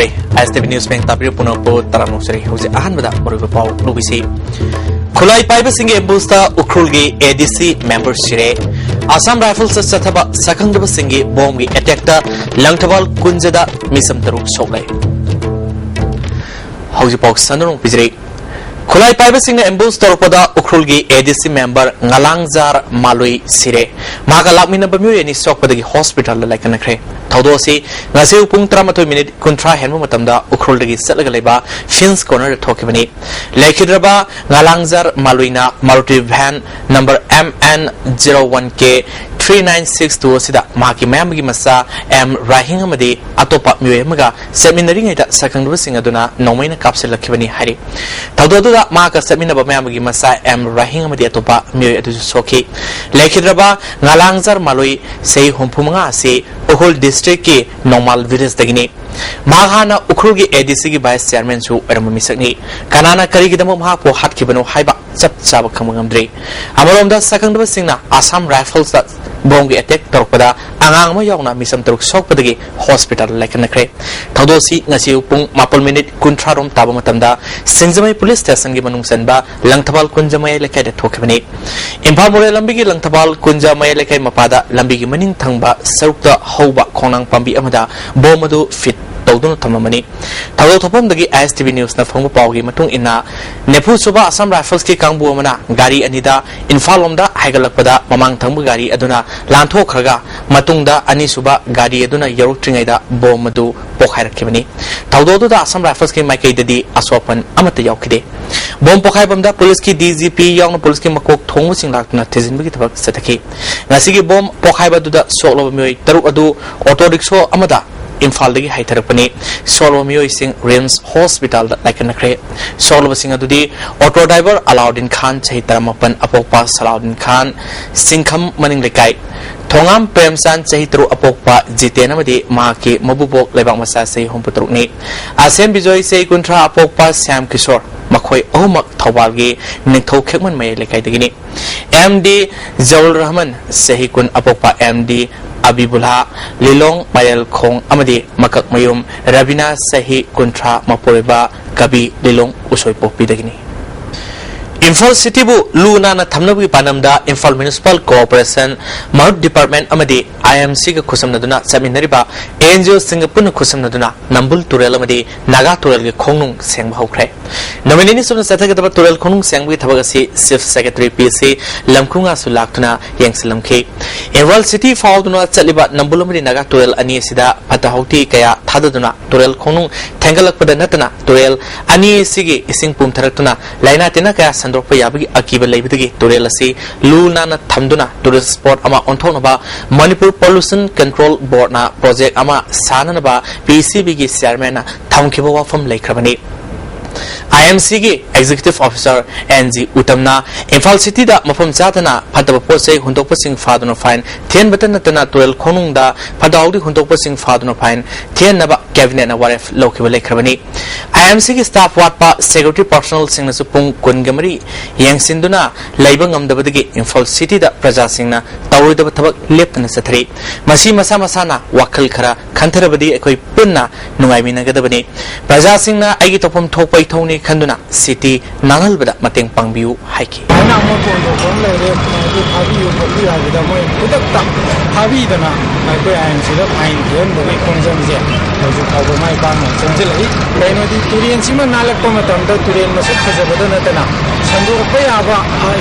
नुंगजरे STV news में ताबिर पुनपो तरा नुंगजरे हुजे अहनबदा मरुब पाव लुबिसी खुलाई पाइबा सिंगे एम्बुस्ता उखरुलगी एडीसी मेंबर सिरे आसाम राइफल्स सथबा सकंगब सिंगे बॉम्बगी अटैकता लंगथवाल कुंजदा मिसम तरुक सोगले हुजे पाव सनरुंग पिजरे खुलाई पाइबा सिंगे एम्बुस तरुपदा उखरुलगी एडीसी मेंबर ngलांगजार मालुई सिरे मागा लाकमिनबा म्युयनि सोकपदगी hospital लाइकनखरे थौदोसी ngase upung 13 minute kuntra henmu matamda ukhrulgi satlaga leba fins corner thokibani lekhidraba ngalangzar maluina maruti van number MN01K 3962 sida maki memgi masa M Rahing amadi atopa myemaga seminary ngai ta sakangdu sing aduna nomaina kapsel lakhibani hari thaudoda maka seminaba memgi masa M Rahing amadi atopa myoy adu soki lekhidraba ngalangzar malui sei humpumanga se uhul district के normal village दगिनी माहाना उखरुगी ADC की vice chairman सु एरममी सकनी कनाना करिगिदमो महापो हातखिबनो हाइबा चप चाब खमगमद्रे अमरोमदा सकंदब सिंगना Assam rifles Bongi attack तोरपदा आंगांग म यावना मिसम तरुक सोकपदगी hospital लाइकनखरे थौदोसी ngasi upung 4 minute kuntra rom taba matamda singjamai police station gi manung sanba langthawal kunjamai lekai da thokibani imphal more lambi gi langthawal kunjamai lekai mapada lambi gi maning thangba sarukta hauba khonang pambi amada bomadu fit तौदुन थममनी थौदो थोपमदगी STV news ना फंगबा पावगी मतुंग इना नेफु सुबा Assam rifles की कांगबु अमना गाड़ी अनिदा इम्फाल लोमदा हाइगलकपदा ममांग थंगबु गाड़ी अदुना लांथोखरगा मतुंगदा अनि सुबा गाड़ी अदुना यरुट्रिंगैदा बोम मदु पोखाइरखिबनी थौदोदुदा असम राइफल्स की माइकैददी असोपन अमत यावखिदे बोम पोखाइबमदा पुलिस की डीजीपी यावना पुलिस की मकोक थोंगबसिंग लाक्तुना थिजिनबगी थबक सतखि ngasi बोम पोखाइबदुदा सोलोब मियोय तरुक अदु ऑटो रिक्शा अमदा इम्फाल दगी हाइथरपनी सोलो मियोइसिंग रिम्स हॉस्पिटल लाइकनखरे सोलो सिंग अदुदी ऑटो ड्राइवर अलाउद्दीन खान चही 13 अपोकपा सलाउद्दीन खान सिंखम मनिंग लेकाई थोंगाम प्रेमचांद चही 3 अपोकपा जितेन अमदी माके मबुबोक लेबाक मसा चही 3 नि आसेम बिजोय चही 13 अपोकपा श्याम किशोर मखोय अहुमक थौबालगी निथौ खेकमन मय लेकाई दगिनी एमडी जौल रहमान चही 1 अपोकपा एमडी अबीबुल्ला लिलोंग मायल खोंग अमदी मकक मयुम रबिना सही कुंट्रा मपोरेबा कबी लिलोंग उसोय पोपीदगिनी इम्फाल सिटी बु लूना ना थमनबगी पानमदा इम्फाल म्युनिसिपल कोऑपरेशन मारुट डिपार्टमेंट अमदी आईएमसी का खुसमनदुना समिनरिबा एनजीओ सिंगापुर खुसमनदुना नंबुल तुरेल अमदी नागा तुरेल के खोंगनुंग सेंग हौख्रे नमिनिनि सुन सथगदब तुरेल खोंगनुंग सेंगबगी थबगसी चीफ सेक्रेटरी पीसी लमखुंगा सुलाक्तुना यंगसलमखे इम्फाल सिटी फाउदुना चलिबा नंबुल अमदी नागा तुरेल अनि सिदा फताहौती कया थाददुना तुरेल खोंगनुंग थेंगलकपदा नतना तुरेल अनि सिगी इसिंग पुमथरक्तुना लाइना तेना कया संदोप याबगी अकीब लेबदगी तुरेल असि लूना ना थमदुना टूरिस्ट स्पॉट अमा ओंथोनबा मणिपुर पोल्यूशन कंट्रोल बोर्ड ना प्रोजेक्ट अमा साननबा पीसीबी की चेयरमैन ना थमखिबा वाफम लेखरबनी आईएमसी की एग्जीक्यूटिव ऑफिसर एनजी उतमना इम्फाल सिटी दा मफम जातना फतब पोसे हुंदोपसिंग फादुना फाइन थेन बतन नतना तुरेल खोनुंगदा फदाउदी हुंदोपसिंग फादुना फाइन थेन नबा कैबिनेट ना वारेफ लोखिब लेखरबनी आईएमसी की स्टाफ वाटपा सेक्रेटरी पर्सनल सिंगना सुपुंग कुनगमरी यंगसिंदुना लेबंगमदबदगी इम्फाल सिटी दा प्रजा सिंगना तौरिदब थबक लेपतना सथरी मसी मसा मसाना वाखल खरा खंथरबदी अखोय पुन्ना नुंगाइमिनगदबनी प्रजा सिंगना आइगी तोपम थोपै थौनी खंदुना सिटी नांगलबदा मतेंग पांगबियु हाइकी आना मोको लोकम लेरे माइको फाबियु फबि हाबिदा मोय खुदकता फाबिदना माइको आइएमसी दा फाइन गेम बोय खोंजमजे हजु खाबो माइ बांग चंजलहि कैनोदि तुरियन सिमा नालकपा मतमदा तुरियन मसक फजबदा नतना संदोरपा याबा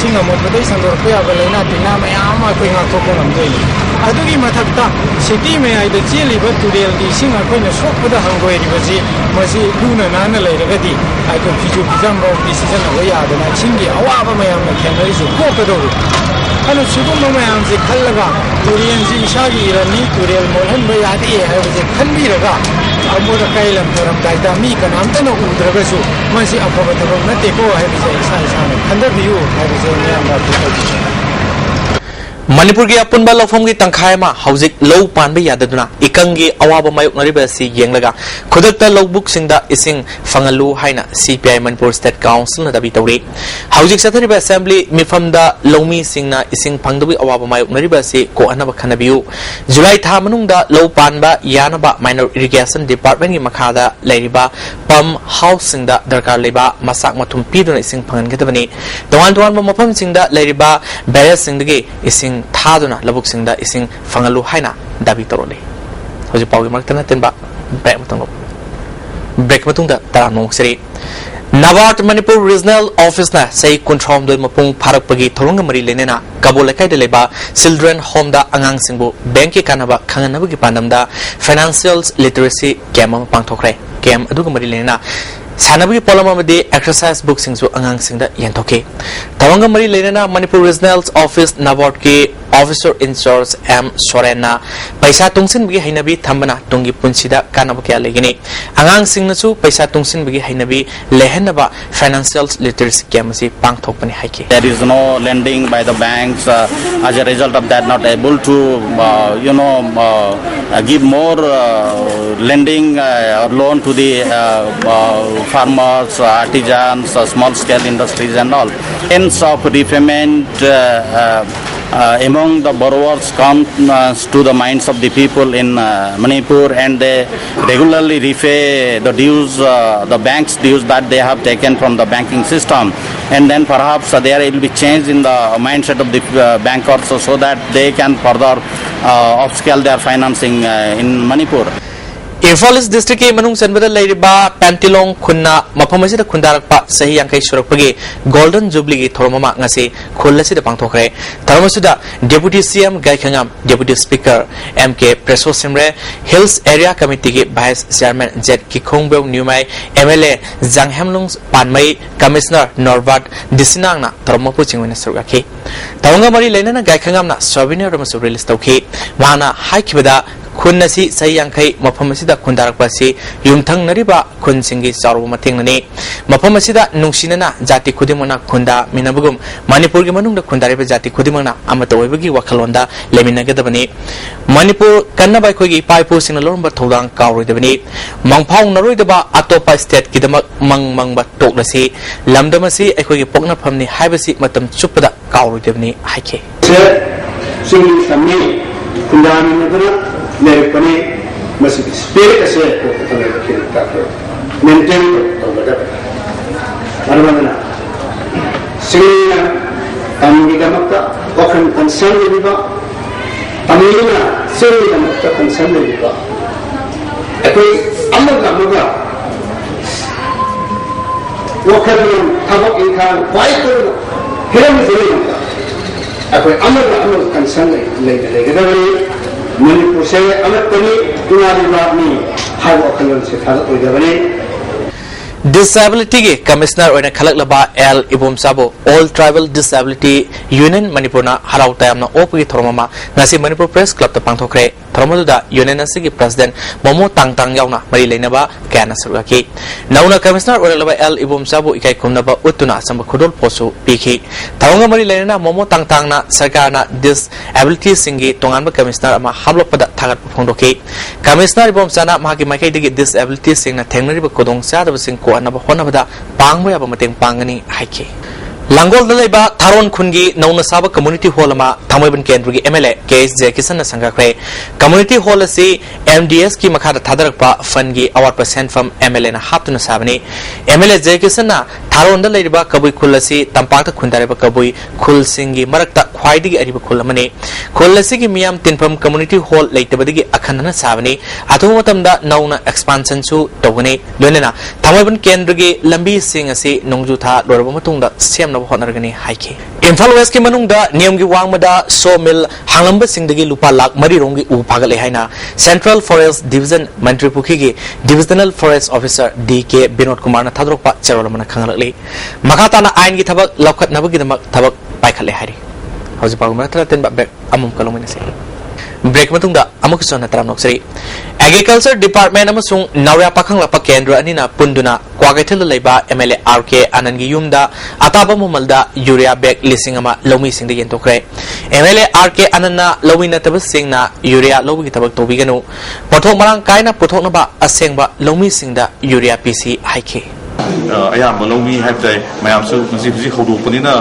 सिंग मोददै संदोरपा याबा लेना तिना मयाम अखोय हाथोको नमदैनि अदुगी मथक्ता सिटी में आइदा चेलिबा तुरियल दी सिंग अखोयना सोकपदा हंगोयरिबजी मसी लुना नाना लेरगदी आइको फिजु फिजम रो डिसीजन हो यादना सिंगी अवाबा मयामना खेनरिसु कोकदोरु अनु सिगुम मयामजे खल्लगा तुरियन जी इसागी इरनी तुरियल मोहनबा यादि हायबजे खनबिरगा अमोदा कैलम तरम दाइदा मी कनामतन उद्रगसु मसी अफबा थबक नतेको हायबजे इसा इसाने खंदबियु हायबजे मयामना मणिपुर की अपुनबा लौफम की तंखाय मा हौजिक लौ पानबे याददुना इकंगी अवाब मायोकनरिबा सि येंगलगा खुदकता लौबुक सिंगदा इसिंग फंगलु हाइना सीपीआई मणिपुर स्टेट काउंसिल न दाबी तौरे हौजिक सथरिबा असेंबली मिफमदा लौमी सिंगना इसिंग फंगदबि अवाब मायोकनरिबा सि को अनबा खनबियु जुलाई था मनुंगदा लौ पानबा यानबा माइनर इरिगेशन डिपार्टमेंट की मखादा लेरिबा पम हाउस सिंगदा दरकार लेबा मसाक मथुम पीदुना इसिंग फंगनगदबनि तोवान तोवान मफम सिंगदा लेरिबा बैरस सिंगदगी इसिंग थादुना लबुक सिंगदा इसिंग फंगलु हाइना दाबी तौरोले हौजिक पाउगी मरक्तना तेनबा ब्रेक मतुंगदा तरा नोंगसरी नाबार्ड मणिपुर रीजनल ऑफिस ना सही कुंट्रॉम दोय मपुंग फारकपगी थोरंग मरी लेनेना कबोल लेकाइद लेबा चिल्ड्रन होम दा अंगांग सिंगबु बैंक के कानबा खंगनबगी पानमदा फाइनेंशियल लिटरेसी कैम्प अमा पांगथोखरे कैम्प अदुग मरी लेनेना सानबगी पोलम अमदि एक्सरसाइज बुक सिंगसु अंगांग सिंगदा यंथोके तवंग मरी लेनेना मणिपुर रीजनल ऑफिस नाबार्ड के ऑफिसर इंचार्ज एम सोरेना पैसा तुंगसिनबगी हैनबी थंबना तुंगी पुंसिदा कानब क्या लेगिनी अंगांग सिंगनसु पैसा तुंगसिनबगी हैनबी लेहनबा फाइनेंशियल लिटरेसी कैम्प से पांगथोकपनि हाइके There is no lending by the banks as a result of that not able to give more lending or loan to the farmers, artisans, small scale industries and all. Hence of repayment among the borrowers comes to the minds of the people in Manipur, and they regularly repay the dues, the bank's dues that they have taken from the banking system, and then perhaps there will be change in the mindset of the bankers so that they can further upscale their financing in Manipur. Imphal east district के मनुंग सनबदा लेरिबा पेंटिलोंग खुन्ना मफमसिद खुंदारकपा सही यांकै सुरकपगे golden jubilee की थोरममा ngasi खुलसिद पांगथोखरे थरमसुदा deputy CM Gaikhangam deputy speaker MK Preshow सिमरे hills area committee के vice chairman जेट Kikhongbeu Newmai MLA Janghemlung Panmei commissioner Norbert दिसिनांगना थरमपु चिंगवेना सुरगाखि तवंगा मरी लेना गायखंगामना सोबिनियर रमसु रिलीज तौखि माना हाइखिबदा खुन्नसी सही यांखै मफमसिदा खुंदारकपासी युमथंगनरिबा खुनसिंगी चारबो मथेंगननि मफमसिदा नुंसिनना जाति खुदिमना खुंदा मिनबगुम मणिपुर के मनुंग खुंदारिबा जाति खुदिमना अमत ओइबगी वखलोंदा लेमिनगदबनि मणिपुर कन्नबाय खोगी पाइपु सिंग लोरंबा थौदांग कावरोइदबनि मंगफाउ नरोइदबा अतोपा स्टेट किदमक मंगमंगबा टोकलसी लमदमसी एखोगी पोकनफमनि हाइबसी मतम चुपदा कावरोइदबनि हाइखे सिंगी समनी खुंदामिनगना लेरपने मसिक स्पिरिट से को तले के ताको मेंटेन तो बड़ा अरवना सिंगिना अमगिदमका वखन कंसर्न लिबा अमीना सिंगिदमका कंसर्न लिबा अकोई अमगा वखन थबक इनखान वाइको हिरम जिलेगा अकोई अमगा कंसर्न लेगदबनी मणिपुर से अमतनी दुनारी बाबनी हाई वखलन से थादक ओइदबनी डिसेबिलिटी के कमिश्नर ओइना खलकलबा L Ibomsabo all tribal disability union मणिपुरना हराउतायमना ओपगी थोरममा ngasi मणिपुर प्रेस क्लब त पांगथोखरे थोरमदुदा यूनियन असि प्रेसिडेंट मोमो तांगतांग यावना मरि लेनबा क्याना सुरगाखि नौना कमिश्नर ओइलबा एल इबोमसाबो इकाई खुमनबा उतुना संब खुदोल पोसु पिखि थावंगा मरि लेना मोमो तांगतांगना सरकारना डिसेबिलिटी सिंगी तोंगानबा कमिश्नर अमा हाबलपदा थागत फोंदोखि कमिश्नर इबोमसाना मागी माइकैदगी डिसेबिलिटी सिंगना थेंगनरिबा कोदोंग सादब सिंग को अनबा होनबदा पांगबो याबा मतेंग पांगनी हाइखे लांगोल दलेबा थारोन खुनगी नौना साबा कम्युनिटी हॉल मा थामैबन केंद्र की एमएलए केएस जयकिशन संगाखरे कम्युनिटी हॉल से एमडीएस की मखादा थादरकपा फंड की अवार्ड परसेंट फ्रॉम एमएलए ना हापतुना साबनी एमएलए जयकिशन ना थारोन दलेबा कबुई खुल से तंपाक खुंदारेबा कबुई खुल सिंगी मरकता ख्वाइदगी अरिबा खुल अमने खुल की मियाम तिनफम कम्युनिटी हॉल लेतबदगी अखनना साबनी अथु मतमदा नौना एक्सपांशन सु तौगने लोनेना थामैबन केंद्र की लंबी सिंग असे नोंगजु था लोरबा मतुंगदा सेम होनरगनी हाइके इम्फाल वेस्ट के मनुंगदा नियम की वांगमदा सो मिल हांगलंबा सिंगदगी लुपा लाख मरी रोंगी उ फागले हाइना सेंट्रल फॉरेस्ट डिवीजन मंत्री पुखी की divisional forest officer D K Vinod Kumar ना थादरोपा चरवलमना खंगलले मखाताना आइन की थबक लौखत नबगी दमक थबक पाइखले हारि हौजि पागु मथरा तेन बेक अमुम कलोमिनसे ब्रेक मतुंगा अमुक सोना तराम नोक्सरी एग्रीकल्चर डिपार्टमेंट अमसुंग नवया पाखंग लपा केंद्र अनिना पुंदुना क्वागैथल लेबा एमएलए आरके आनंद की युमदा अताबा मुमलदा यूरिया बैग लिसिंग अमा लौमी सिंग दे यंतोखरे एमएलए आरके आनंदना लौमी नतब सिंगना यूरिया लौबी तबक तोबिगनु पथोक मरांग कायना पुथोकनबा असेंगबा लौमी सिंगदा यूरिया पीसी हाइखे अयाम लौमी हाइबते मयामसु मसि हुजि हौदोकपनिना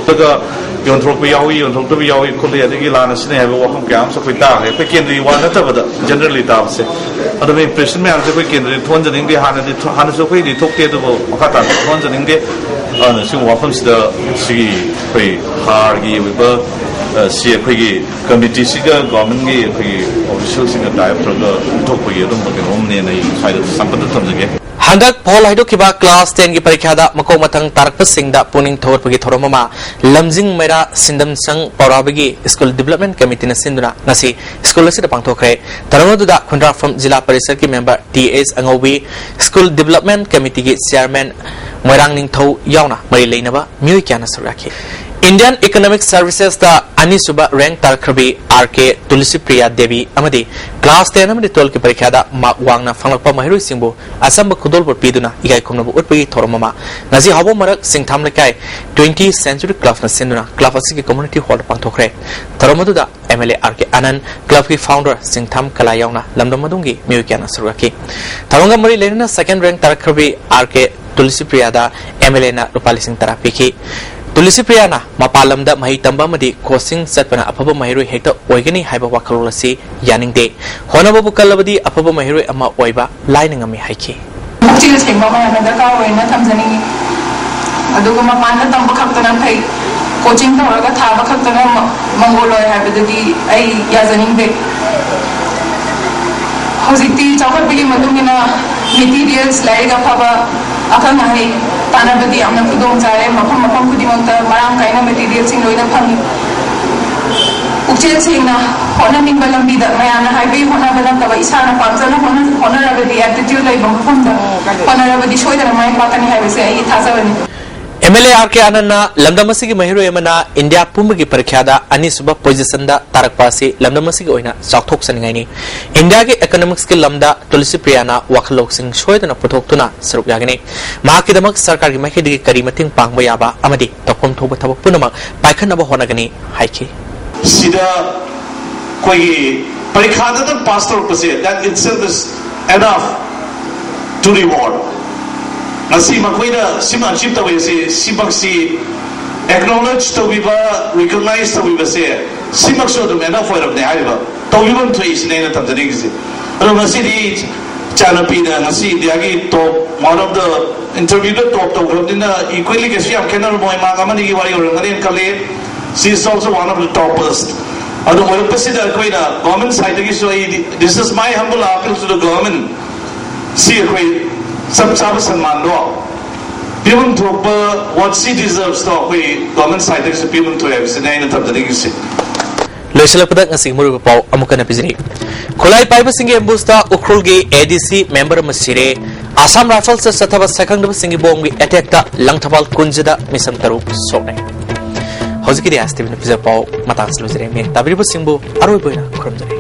तगा योंथ्रोकबा यावी योंथ्रोकबा यावी खोले अदगी लाना सिने हाइबा वाखम क्याम सखै तागे पे केंद्रीय वा नतबदा जनरली ताबसे अदमे इंप्रेशन में आमसे कोई केंद्रीय थोनजनिंग दे हानसु कोई दि थोकते दबो मखाता थोनजनिंग दे सिंग वाखम सिदा सिगी कोई हारगी विबा सी अखोगी कमिटी सिगा गवर्नमेंट की अखोगी ऑफिशियल सिंगा डायरेक्टर थोकपगी अदम बकेनोमने नै साइड संपद तमजगे हंदक पोल हाइदोकिबा क्लास 10 की परीक्षा मको मतंग तारक सिंगदा पुनिंग थोरपगी थोरममा लमजिंग मेरा सिंदम संग पौराबगी स्कूल डेवलपमेंट कमिटी न सिंदुना नसी स्कूल असिदा पांगथोखरे तरमदुदा खुंड्राफ्रम जिला परिषद की member TS Angobi school development committee की चेयरमैन मोरांग निंगथौ यावना मरी लेनबा म्युई क्याना सुराखी इंडियन इकोनॉमिक सर्विसेज दा अनिसुबा रैंक तारखबी आरके तुलसी प्रिया देवी अमदी क्लास 10 अमदी 12 की परीक्षा दा मार्क वांगना फंगलपा महिरुई सिंबु असंब खुदोलपुर पीदुना इगाई खुमनबु उत्पगी थोरममा नजी हाबो मरक सिंगथाम लेकाय 20th सेंचुरी क्लब न सिंदुना क्लब असि की कम्युनिटी हॉल पांगथोखरे तरमदुदा एमएलए आरके आनंद क्लब की फाउंडर सिंगथाम कला यावना लमदमदुंगी म्युक्याना सुरकी थरंगा मरी लेना सेकंड रैंक तारखबी आरके तुलसी प्रिया दा एमएलए ना रुपाली सिंह तरा पिखी तुलसी प्रियाना मपालमदा मही तंबा मदी कोचिंग चटपना अफब महिरोय हेक्ता ओइगनी हाइबा वाखलोल असि यानिंगदे होनबबु कलबदी अफब महिरोय अमा ओइबा लाइनिंगमी हाइखि मुक्तिल सेंबा मायना दरकार ओइना थमजनी अदुगु मपान तंबा खक्तना फै कोचिंग तौरगा थाबा खक्तना मंगोलोय हाइबददी आई याजनिंगदे हजिति चावबिली मदुमिना मेटीरियल्स लाइगा फबा अखंग हाइ तानाबदी आमना खुदों जाए मफम मफम खुदिमंता मरांग काइना मेटीरियल सिंग लोइना फंगी उचेल सिंगना होना निंबा लंबीदा मयाना हाइवे होना बदम तब इसाना पांचना होना रबदी एप्टीट्यूड लाइ बंफमदा होना रबदी शोइदना माय पातनी हाइवे से आई थाजावनी एमएलए आरके आनंद लमदमसी की महिरो एमना इंडिया पुंब की परीक्षा दा अनिसुबा पोजीशन दा तारकपासी लमदमसी की ओइना चाकथोक सनिगाइनी इंडिया के इकोनॉमिक्स के लमदा तुलसी प्रियाना वखलोक सिंह सोयदना पुथोक्तुना सरुक यागनी महाकी दमक सरकार की मखिदगी करी मतिंग पांगबा याबा अमदी तोखम थोब थबक पुनमक पाइखनबा होनगनी हाइखि सिदा कोई परीक्षा दा पास तौरपसे that itself is enough to reward nasi makoina sima chip ta wese simaksi acknowledge to biba recognize to biba se simak so do mena for of the aiba to biba to is nena tamjani gise ro nasi di chana pina nasi diagi top one of the interviewer top to rodina equally ke siam kenar boy ma gamani gi wari orangani kale she is also one of the toppers ado mo pasida koina government side gi so this is my humble appeal to the government see koi सब साब सम्मान दो पीवन थोप what she deserves तो कोई government side से पीवन तो है से नहीं तब तरीके से लोइसलपदा ngasi मुरुग पाव अमुकना पिजरी खुलाई पाइब सिंगे एम्बुस्ता उखरुल गे एडीसी मेंबर मसिरे आसाम राइफल्स से सथब सेकंड सिंगे बोंग गे अटैक ता लंगथबाल कुंजदा मिसम तरु सोने हौजिकी दे आस्ते बिन पिजर पाव मतांस लोजरे मे तबरिबो सिंबो अरोय बोइना खुरमजरे